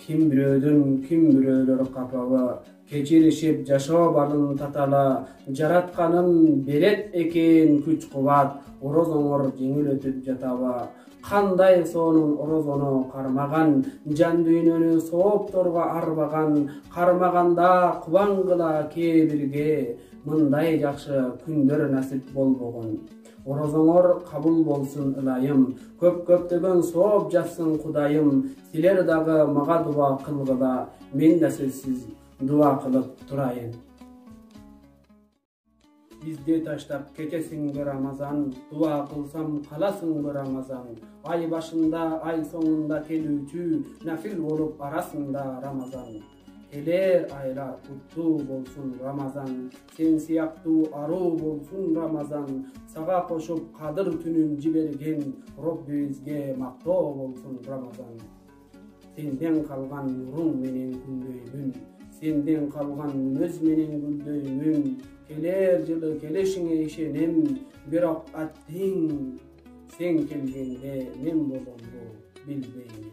Kim bирөөдөр капалы, кечиришип жашоо балын татала, жаратканын берет экен күч кубат, орозоңор жеңил өтүп жатаба. Кандай сонун орозону кармаган, жан дүйнөнү соопторго арбаган, кармаганда кубаңгыла кээ бирге, мындай жакшы күндөр насип болбогон. Орозоңор кабыл болсун ылайым, көптөгөн сооп жатсын Кудайым, силер дагы мага дуа кылгыла, мен да сөзсүз дуа кылып турайын. Бизди таштап кетесиңби Рамазан, дуа кылсам каласыңбы Рамазан, ай башында, ай соңунда келүүчү, нафил болуп арасында Рамазан. Келер айлар куттуу болсун Рамазан, сен сыяктуу аруу болсун Рамазан, сага кошуп кадыр түнүн жиберген Роббибизге мактоо болсун Рамазан. Сенден калган нуруң менен күндөймүн, сенден калган мүнөз менен гүлдөймүн, келер жылы келешиңе ишенем, бирок аттиң сен келгенде мен боломду билбеймин.